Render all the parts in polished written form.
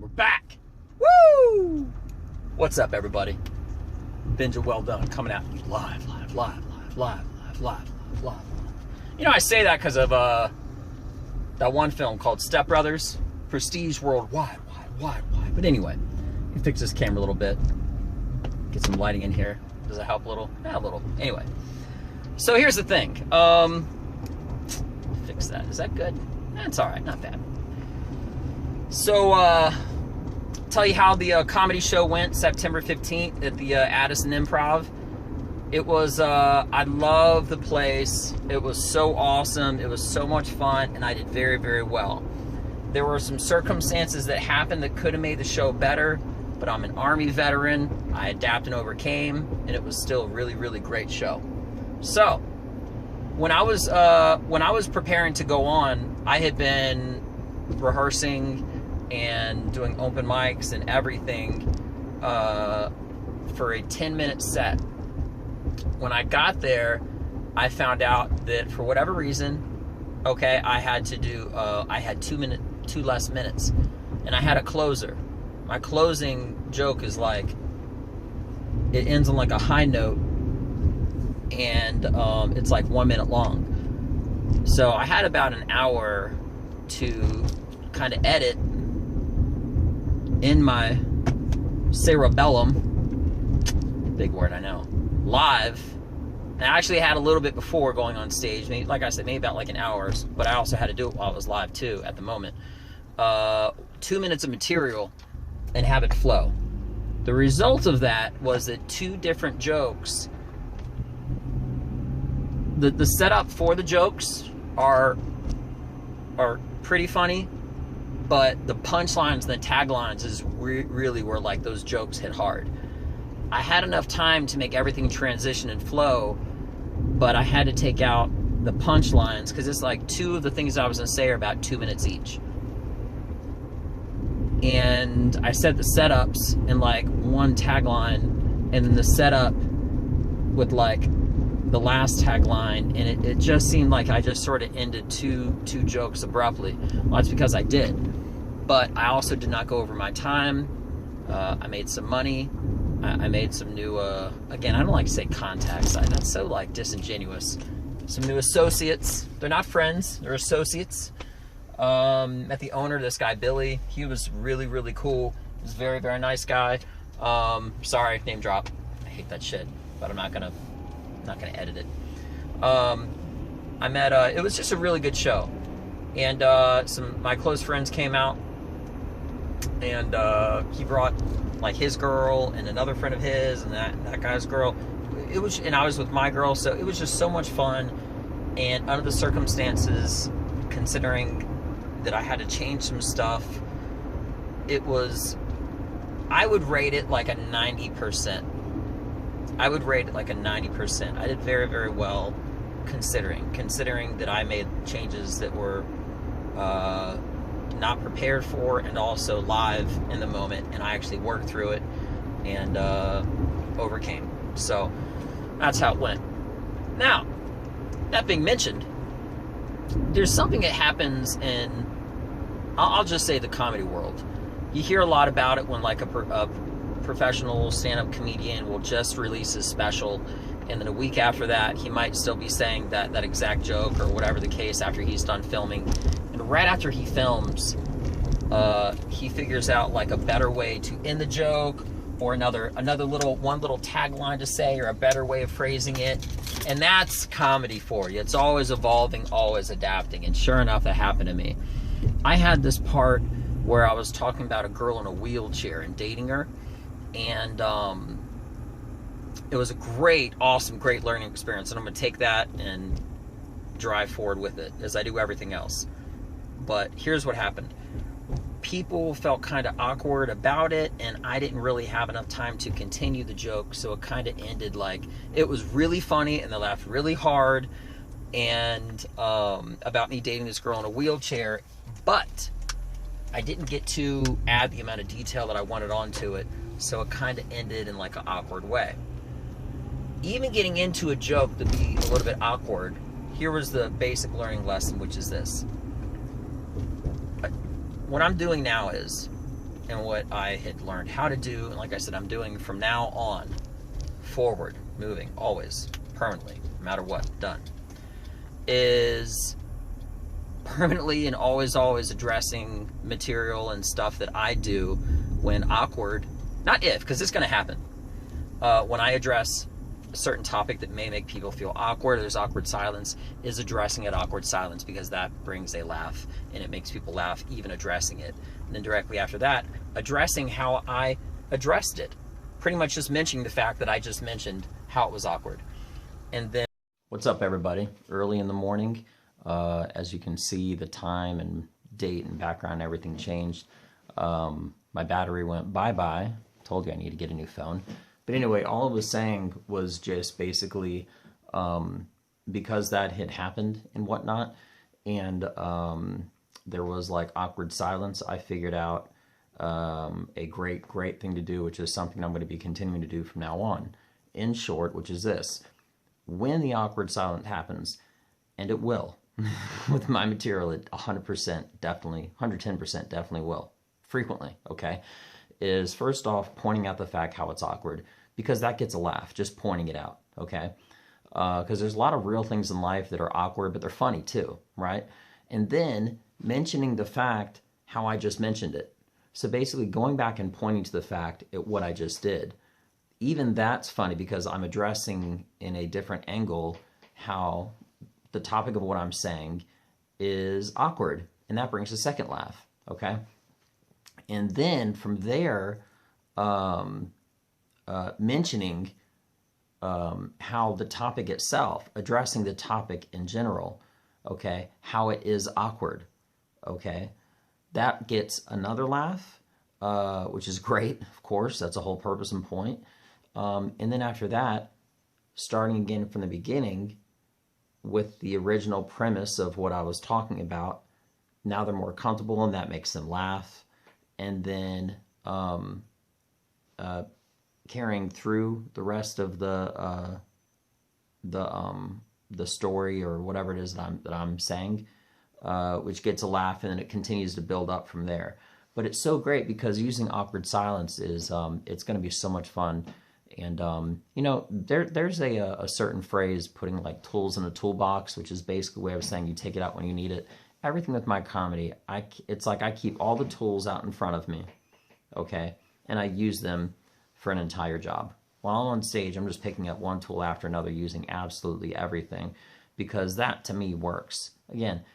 we're back. Woo! What's up, everybody? Binge Well Done coming at you live. You know, I say that because of that one film called Step Brothers, prestige worldwide, wide. But anyway, let me fix this camera a little bit, get some lighting in here. Does it help a little? Yeah, a little. Anyway, so here's the thing. Fix that. Is that good? That's all right. Not bad. So, tell you how the comedy show went September 15th at the Addison Improv. It was, I love the place. It was so awesome. It was so much fun, and I did very, very well. There were some circumstances that happened that could have made the show better, but I'm an Army veteran. I adapted and overcame, and it was still a really, really great show. So, when I was preparing to go on, I had been rehearsing and doing open mics and everything for a 10-minute set. When I got there, I found out that for whatever reason, okay, I had to do, I had 2 less minutes, and I had a closer. My closing joke is like, it ends on like a high note, and it's like 1 minute long. So I had about an hour to kind of edit in my cerebellum, big word I know, live. And I actually had a little bit before going on stage, maybe, like I said, maybe about like an hour, but I also had to do it while it was live too at the moment. 2 minutes of material and have it flow. The result of that was that 2 different jokes, the setup for the jokes are pretty funny, but the punchlines and the taglines is really where like those jokes hit hard. I had enough time to make everything transition and flow, but I had to take out the punchlines because it's like 2 of the things I was going to say are about 2 minutes each. And I set the setups in like 1 tagline, and then the setup with like the last tagline, and it just seemed like I just sort of ended two jokes abruptly. Well, that's because I did, but I also did not go over my time. I made some money. I made some new, again, I don't like to say contacts. That's so like disingenuous. Some new associates. They're not friends, they're associates. Met the owner, this guy Billy. He was really, really cool. He was a very, very nice guy. Sorry, name drop. I hate that shit, but I'm not gonna edit it. I met, it was just a really good show. And some my close friends came out, and he brought like his girl and another friend of his and that guy's girl. It was, and I was with my girl, so it was just so much fun. And under the circumstances, considering that I had to change some stuff, it was, I would rate it like a 90%. I would rate it like a 90%. I did very, very well considering that I made changes that were not prepared for, and also live in the moment, and I actually worked through it and overcame. So that's how it went. Now, that being mentioned, there's something that happens in, I'll just say, the comedy world. You hear a lot about it when like a professional stand-up comedian will just release his special, and then a week after that he might still be saying that exact joke or whatever the case after he's done filming. And right after he films, he figures out like a better way to end the joke, or another one little tagline to say, or a better way of phrasing it. And that's comedy for you. It's always evolving, always adapting. And sure enough, that happened to me. I had this part where I was talking about a girl in a wheelchair and dating her, and it was a great, awesome, great learning experience, and I'm going to take that and drive forward with it, as I do everything else. But here's what happened. People felt kind of awkward about it, and I didn't really have enough time to continue the joke, so it kind of ended like, it was really funny, and they laughed really hard, and about me dating this girl in a wheelchair, but I didn't get to add the amount of detail that I wanted onto it, so it kind of ended in like an awkward way. Even getting into a joke to be a little bit awkward, here was the basic learning lesson, which is this. What I'm doing now is, and what I had learned how to do, and like I said, I'm doing from now on forward, moving, always, permanently, no matter what, done, is permanently and always addressing material and stuff that I do when awkward, not if, because it's going to happen, when I address a certain topic that may make people feel awkward, there's awkward silence, is addressing it awkward silence, because that brings a laugh and it makes people laugh even addressing it. And then directly after that, addressing how I addressed it, pretty much just mentioning the fact that I just mentioned how it was awkward. And then, what's up everybody? Early in the morning, as you can see, the time and date and background, everything changed. My battery went bye-bye. Told you I need to get a new phone. But anyway, all I was saying was just basically because that had happened and whatnot, and there was like awkward silence, I figured out a great thing to do, which is something I'm going to be continuing to do from now on. In short, which is this: when the awkward silence happens, and it will, with my material, it 100% definitely, 110% definitely will, frequently, okay, is first off pointing out the fact how it's awkward, because that gets a laugh, just pointing it out, okay? Because there's a lot of real things in life that are awkward, but they're funny too, right? And then mentioning the fact how I just mentioned it. So basically going back and pointing to the fact at what I just did. Even that's funny because I'm addressing in a different angle how the topic of what I'm saying is awkward, and that brings a second laugh, okay? And then from there, mentioning how the topic itself, addressing the topic in general, okay, how it is awkward, okay, that gets another laugh, which is great, of course, that's the whole purpose and point. And then after that, starting again from the beginning with the original premise of what I was talking about, now they're more comfortable and that makes them laugh. And then carrying through the rest of the story or whatever it is that I'm saying, which gets a laugh, and then it continues to build up from there. But it's so great because using awkward silence is it's going to be so much fun. And you know, there's a certain phrase, putting like tools in a toolbox, which is basically a way of saying you take it out when you need it. Everything with my comedy, it's like I keep all the tools out in front of me, okay, and I use them for an entire job. While I'm on stage, I'm just picking up one tool after another, using absolutely everything, because that to me works. Again,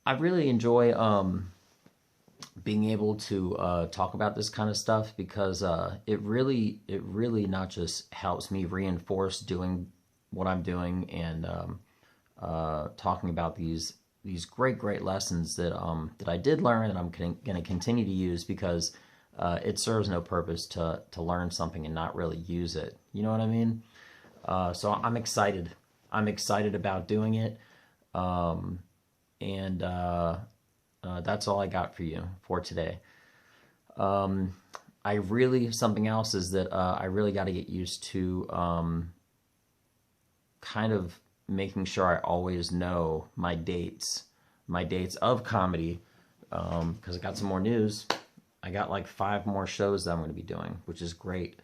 I really enjoy being able to talk about this kind of stuff, because it really not just helps me reinforce doing what I'm doing and talking about these great lessons that I did learn, and I'm going to continue to use, because it serves no purpose to learn something and not really use it. You know what I mean? So I'm excited. I'm excited about doing it. And that's all I got for you for today. Something else is that I really got to get used to kind of making sure I always know my dates of comedy, because I got some more news. I got like 5 more shows that I'm going to be doing, which is great.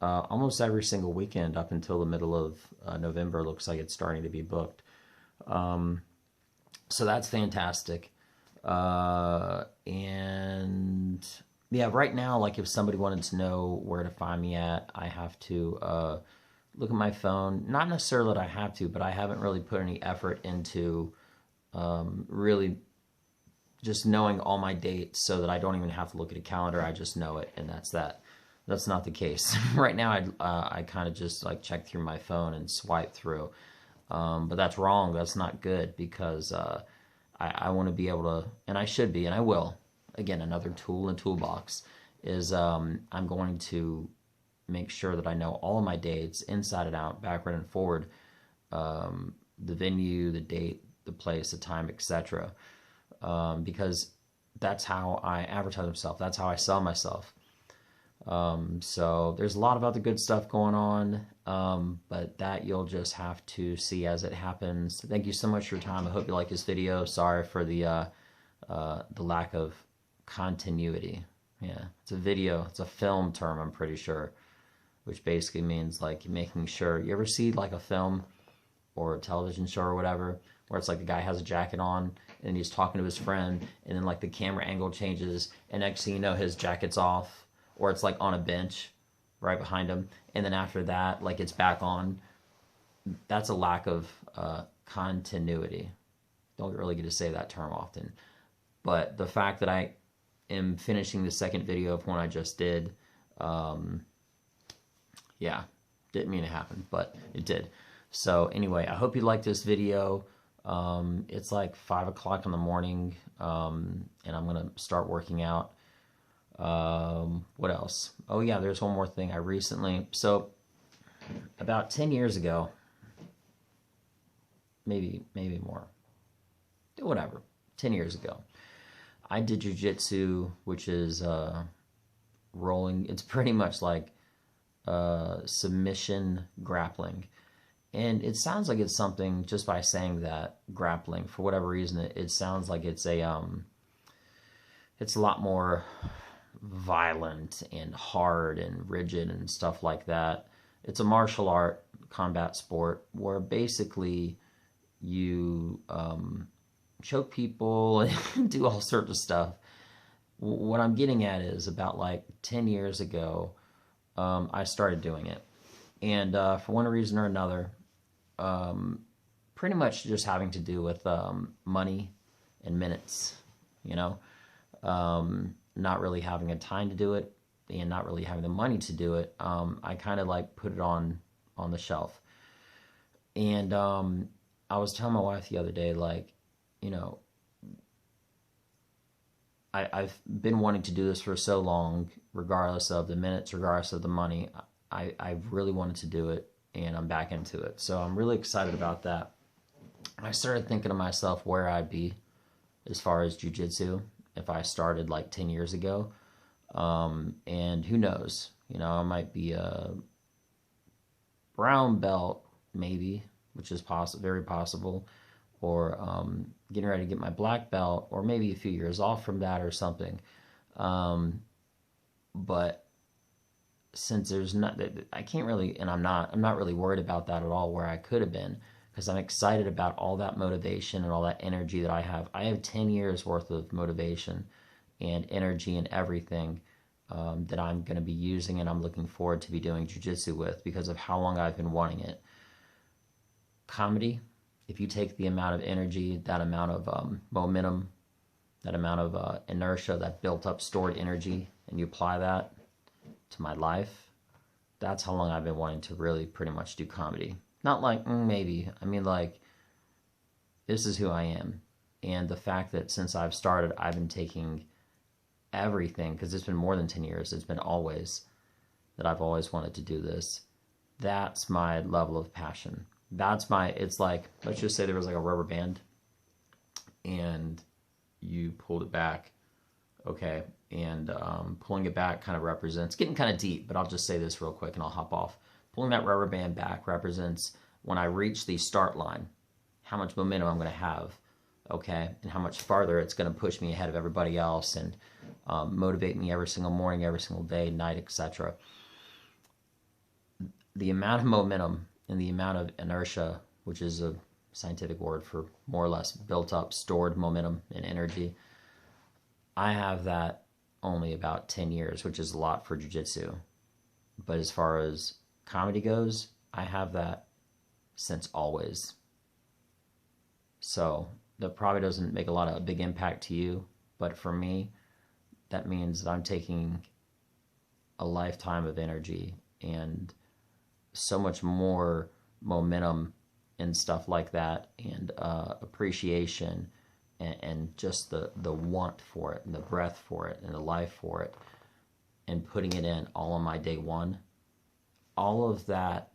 Almost every single weekend up until the middle of November looks like it's starting to be booked. So that's fantastic. And yeah, right now, like if somebody wanted to know where to find me at, I have to look at my phone. Not necessarily that I have to, but I haven't really put any effort into really just knowing all my dates, so that I don't even have to look at a calendar. I just know it, and that's that. That's not the case. Right now, I kind of just like check through my phone and swipe through. But that's wrong. That's not good, because I want to be able to, and I should be, and I will. Again, another tool in the toolbox is I'm going to make sure that I know all of my dates inside and out, backward and forward, the venue, the date, the place, the time, etc. Because that's how I advertise myself. That's how I sell myself. So there's a lot of other good stuff going on, but that you'll just have to see as it happens. Thank you so much for your time. I hope you like this video. Sorry for the lack of continuity. Yeah, it's a video. It's a film term, I'm pretty sure, which basically means like making sure. You ever see like a film or a television show or whatever, where it's like the guy has a jacket on and he's talking to his friend, and then like the camera angle changes, and next thing you know, his jacket's off, or it's like on a bench right behind him, and then after that, like it's back on. That's a lack of continuity. Don't really get to say that term often, but the fact that I am finishing the second video of one I just did, yeah, didn't mean it happened, but it did. So anyway, I hope you liked this video. It's like 5 o'clock in the morning, and I'm gonna start working out. What else? Oh yeah, there's one more thing. So about 10 years ago, maybe more, whatever, 10 years ago, I did jiu-jitsu, which is rolling. It's pretty much like submission grappling. And it sounds like it's something, just by saying that, grappling, for whatever reason, it sounds like it's a lot more violent and hard and rigid and stuff like that. It's a martial art combat sport where basically you choke people and do all sorts of stuff. What I'm getting at is about like 10 years ago, I started doing it. And for one reason or another, pretty much just having to do with money and minutes, you know, not really having a time to do it and not really having the money to do it. I kind of like put it on the shelf. And I was telling my wife the other day, like, you know, I've been wanting to do this for so long, regardless of the minutes, regardless of the money. I really wanted to do it, and I'm back into it. So I'm really excited about that. I started thinking to myself where I'd be as far as jiu-jitsu if I started like 10 years ago. And who knows, you know, I might be a brown belt maybe, which is very possible, or getting ready to get my black belt, or maybe a few years off from that or something. But since there's not, I can't really, and I'm not really worried about that at all, where I could have been, because I'm excited about all that motivation and all that energy that I have. I have 10 years worth of motivation and energy and everything that I'm going to be using, and I'm looking forward to be doing jiu-jitsu with, because of how long I've been wanting it. Comedy, if you take the amount of energy, that amount of momentum, that amount of inertia, that built up stored energy, and you apply that to my life, that's how long I've been wanting to really pretty much do comedy. Not like maybe, I mean, like, this is who I am. And the fact that since I've started, I've been taking everything, because it's been more than 10 years, it's been always that I've always wanted to do this. That's my level of passion. It's like, let's just say there was like a rubber band and you pulled it back, okay, and pulling it back kind of represents, getting kind of deep, but I'll just say this real quick and I'll hop off. Pulling that rubber band back represents when I reach the start line, how much momentum I'm going to have, okay, and how much farther it's going to push me ahead of everybody else and motivate me every single morning, every single day, night, etc. The amount of momentum and the amount of inertia, which is a scientific word for more or less built up, stored momentum and energy, I have that only about 10 years, which is a lot for jiu-jitsu. But as far as comedy goes, I have that since always. So that probably doesn't make a big impact to you, but for me, that means that I'm taking a lifetime of energy and so much more momentum and stuff like that, and appreciation, and just the want for it, and the breath for it, and the life for it, and putting it in all on my day one. All of that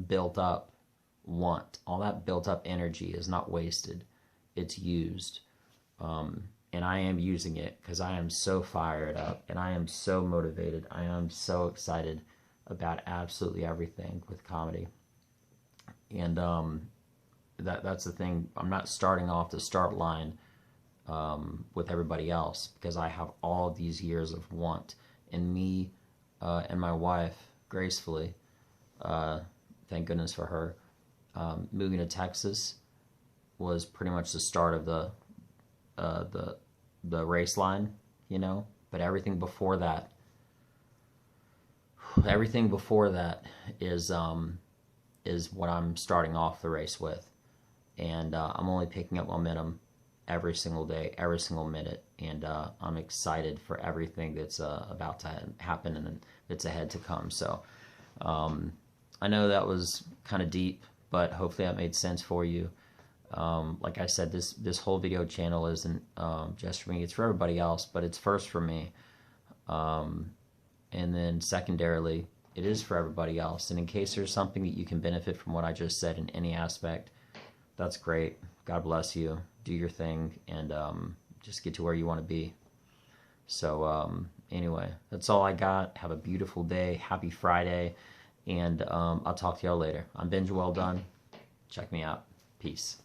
built up want, all that built up energy is not wasted. It's used. And I am using it because I am so fired up and I am so motivated. I am so excited about absolutely everything with comedy. And that's the thing. I'm not starting off the start line with everybody else, because I have all these years of want. And me and my wife, gracefully, thank goodness for her, moving to Texas was pretty much the start of the race line, you know. But everything before that is what I'm starting off the race with, and I'm only picking up momentum every single day, every single minute, and I'm excited for everything that's about to happen and that's ahead to come. So I know that was kind of deep, but hopefully that made sense for you. Like I said, this whole video channel isn't just for me, it's for everybody else, but it's first for me. And then secondarily, it is for everybody else. And in case there's something that you can benefit from what I just said in any aspect, that's great. God bless you. Do your thing, and just get to where you want to be. So anyway, that's all I got. Have a beautiful day. Happy Friday. And I'll talk to y'all later. I'm Benja Well Done. Check me out. Peace.